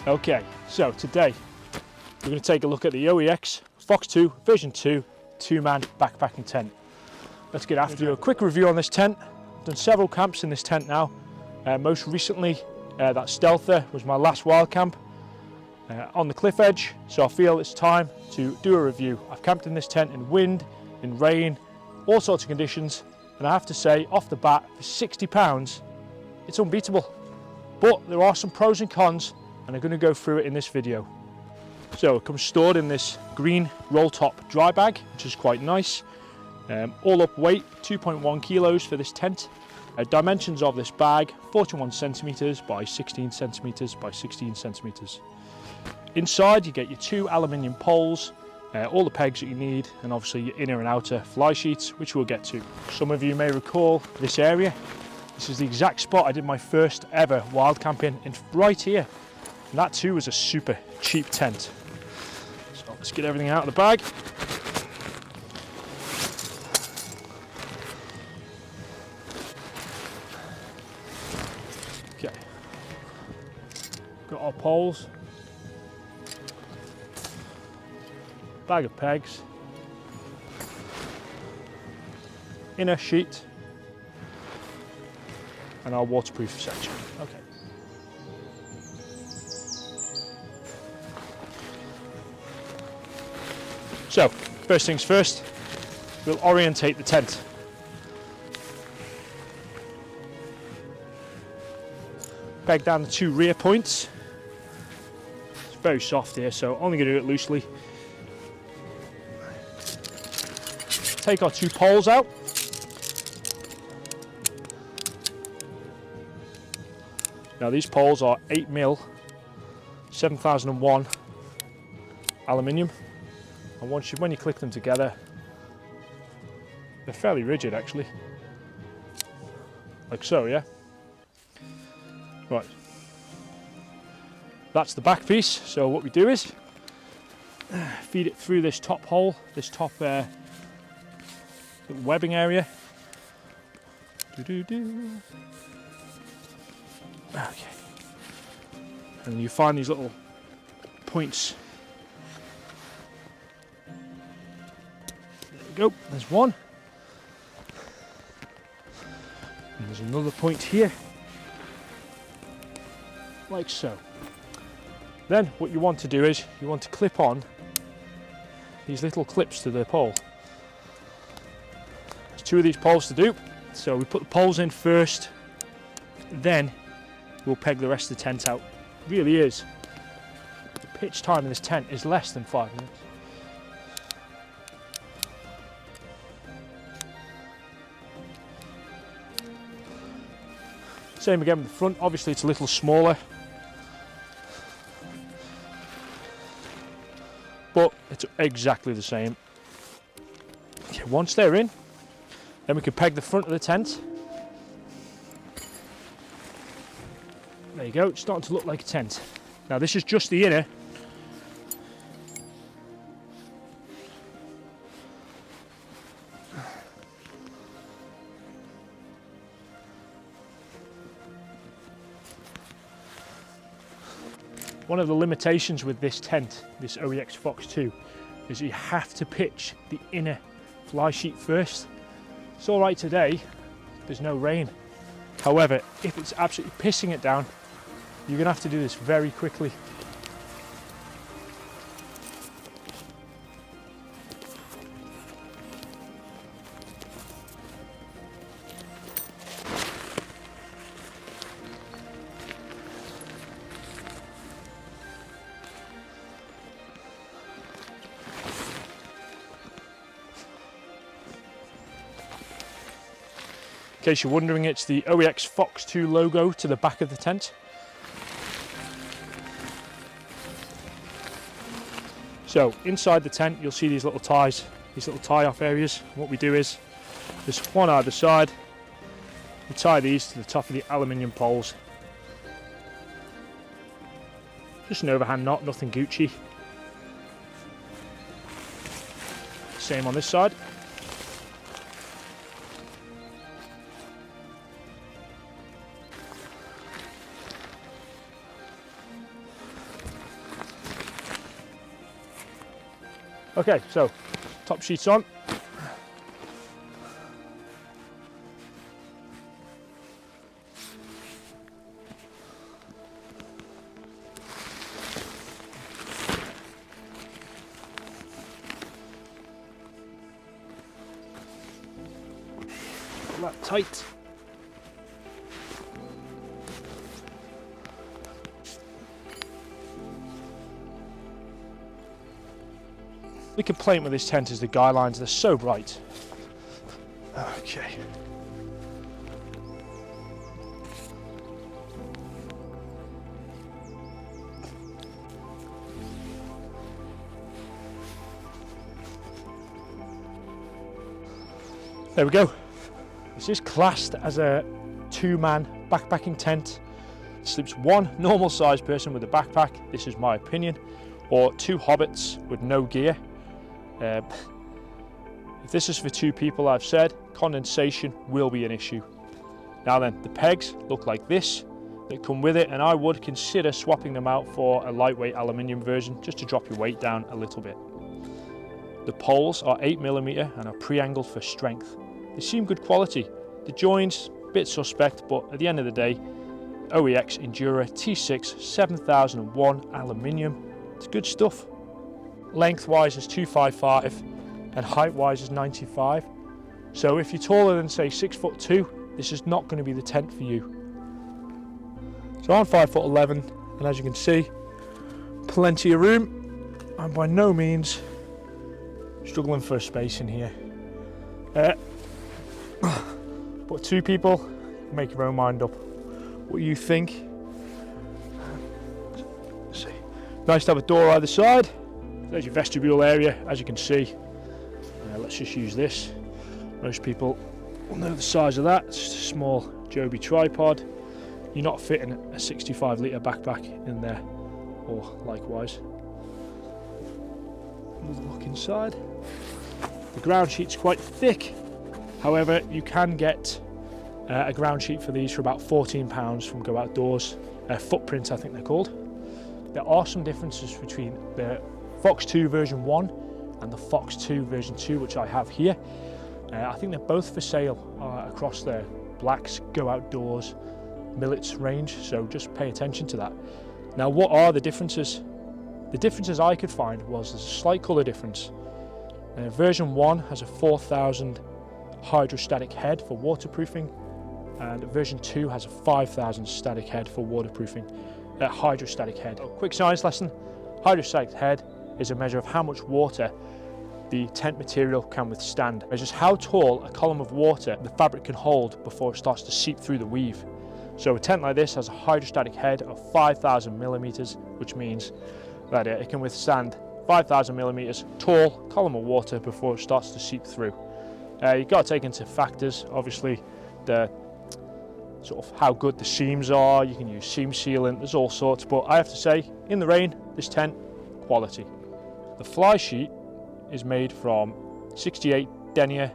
Okay, so today we're going to take a look at the OEX Phoxx II version 2 two-man backpacking tent. Let's get after you. A quick review on this tent. I've done several camps in this tent now. Most recently, that Stealther was my last wild camp on the cliff edge, so I feel it's time to do a review. I've camped in this tent in wind, in rain, all sorts of conditions, and I have to say, off the bat, for £60, it's unbeatable. But there are some pros and cons, and I'm going to go through it in this video. So it comes stored in this green roll top dry bag, which is quite nice. All up weight 2.1 kilos for this tent. Dimensions of this bag 41 centimeters by 16 centimeters by 16 centimeters. Inside you get your 2 aluminium poles, all the pegs that you need, and obviously your inner and outer fly sheets, which we'll get to. Some of you may recall this area. This is the exact spot I did my first ever wild camping, in right here. And that too was a super cheap tent. So let's get everything out of the bag. Okay. Got our poles. Bag of pegs. Inner sheet. And our waterproof section. Okay. So, first things first, we'll orientate the tent. Peg down the 2 rear points. It's very soft here, so only going to do it loosely. Take our 2 poles out. Now these poles are 8mm 7001 aluminium, and when you click them together, they're fairly rigid actually, like so, yeah. Right, that's the back piece. So what we do is feed it through this top hole, this top little webbing area. Okay, and you find these little points. There we go, there's one. And there's another point here, like so. Then what you want to do is, you want to clip on these little clips to the pole. There's 2 of these poles to do, so we put the poles in first, then we'll peg the rest of the tent out. It really is. The pitch time in this tent is less than 5 minutes. Same again with the front. Obviously it's a little smaller, but it's exactly the same. Okay, once they're in, then we can peg the front of the tent. There you go, it's starting to look like a tent. Now this is just the inner. One of the limitations with this tent, this OEX Phoxx II, is you have to pitch the inner fly sheet first. It's all right today, there's no rain. However, if it's absolutely pissing it down, you're going to have to do this very quickly. In case you're wondering, it's the OEX Phoxx II logo to the back of the tent. So inside the tent you'll see these little ties, these little tie-off areas. What we do is, there's one either side, we tie these to the top of the aluminium poles. Just an overhand knot, nothing Gucci. Same on this side. Okay, so top sheets on. That tight. The complaint with this tent is the guy lines, they're so bright. Okay. There we go. This is classed as a 2-man backpacking tent. It sleeps 1 normal sized person with a backpack, this is my opinion, or 2 hobbits with no gear. If this is for 2 people, I've said, condensation will be an issue. Now then, the pegs look like this that come with it, and I would consider swapping them out for a lightweight aluminium version just to drop your weight down a little bit. The poles are 8mm and are pre-angled for strength. They seem good quality. The joins, a bit suspect, but at the end of the day, OEX Endura T6 7001 aluminium. It's good stuff. Lengthwise is 255 and height-wise is 95. So if you're taller than say 6'2", this is not going to be the tent for you. So I'm 5'11", and as you can see, plenty of room. I'm by no means struggling for a space in here. But 2 people, make your own mind up what you think. Let's see. Nice to have a door either side. There's your vestibule area, as you can see. Let's just use this. Most people will know the size of that. It's just a small Joby tripod. You're not fitting a 65-litre backpack in there, or likewise. Another look inside. The ground sheet's quite thick. However, you can get a ground sheet for these for about £14 from Go Outdoors. Footprint, I think they're called. There are some differences between the Phoxx II version 1 and the Phoxx II version 2, which I have here. I think they're both for sale across the Blacks, Go Outdoors, Millets range, so just pay attention to that. Now, what are the differences? The differences I could find was there's a slight colour difference. Version 1 has a 4000 hydrostatic head for waterproofing, and version 2 has a 5000 static head for waterproofing. Hydrostatic head. Quick science lesson: hydrostatic head is a measure of how much water the tent material can withstand. It measures how tall a column of water the fabric can hold before it starts to seep through the weave. So a tent like this has a hydrostatic head of 5000mm, which means that it can withstand 5000mm tall column of water before it starts to seep through. You've got to take into factors, obviously, the sort of how good the seams are. You can use seam sealant, there's all sorts, but I have to say, in the rain, this tent, quality. The fly sheet is made from 68 denier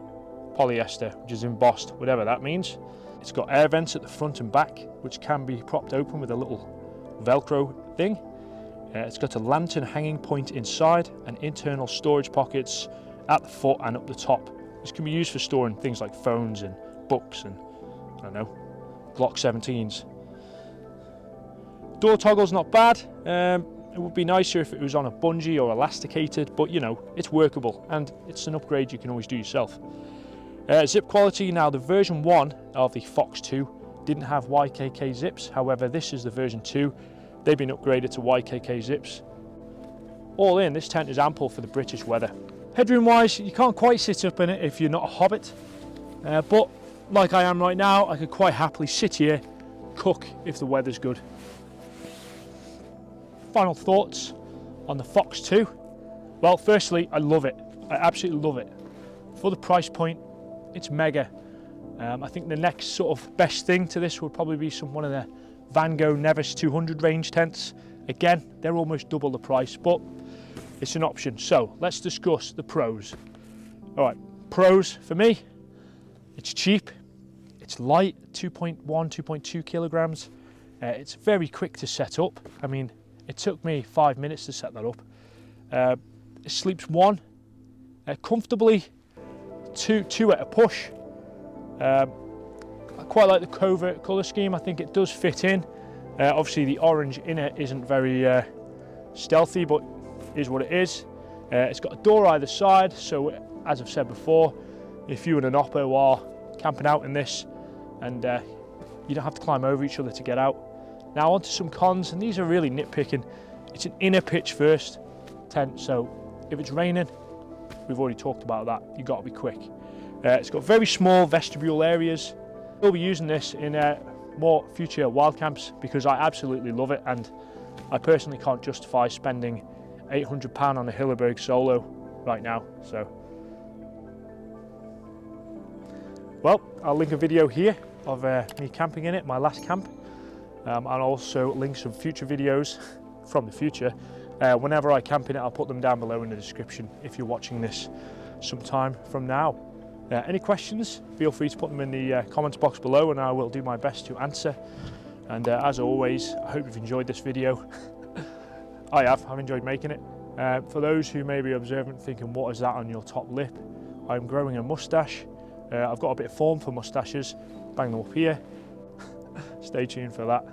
polyester, which is embossed, whatever that means. It's got air vents at the front and back, which can be propped open with a little Velcro thing. It's got a lantern hanging point inside and internal storage pockets at the foot and up the top. This can be used for storing things like phones and books and, I don't know, Glock 17s. Door toggle's not bad. It would be nicer if it was on a bungee or elasticated, but you know, it's workable and it's an upgrade you can always do yourself. Zip quality, now the version 1 of the Phoxx II didn't have YKK zips, however this is the version 2. They've been upgraded to YKK zips. All in, this tent is ample for the British weather. Headroom wise, you can't quite sit up in it if you're not a hobbit, but like I am right now, I could quite happily sit here, cook if the weather's good. Final thoughts on the Phoxx II. Well, firstly, I love it. I absolutely love it. For the price point, it's mega. I think the next sort of best thing to this would probably be one of the Van Gogh Nevis 200 range tents. Again, they're almost double the price, but it's an option. So let's discuss the pros. All right, pros for me, it's cheap, it's light, 2.1, 2.2 kilograms. It's very quick to set up. I mean, it took me 5 minutes to set that up. It sleeps 1 comfortably, two at a push. I quite like the covert colour scheme. I think it does fit in. Obviously the orange in it isn't very stealthy, but is what it is. It's got a door either side, so as I've said before, if you and an oppo are camping out in this, and you don't have to climb over each other to get out. Now onto some cons, and these are really nitpicking. It's an inner pitch first tent, so if it's raining, we've already talked about that, you've got to be quick. It's got very small vestibule areas. We'll be using this in more future wild camps because I absolutely love it, and I personally can't justify spending £800 on a Hilleberg Solo right now. So, well, I'll link a video here of me camping in it, my last camp. I'll also link some future videos from the future. Whenever I camp in it, I'll put them down below in the description if you're watching this sometime from now. Any questions, feel free to put them in the comments box below and I will do my best to answer. And as always, I hope you've enjoyed this video. I've enjoyed making it. For those who may be observant thinking, what is that on your top lip? I'm growing a moustache. I've got a bit of form for moustaches. Bang them up here. Stay tuned for that.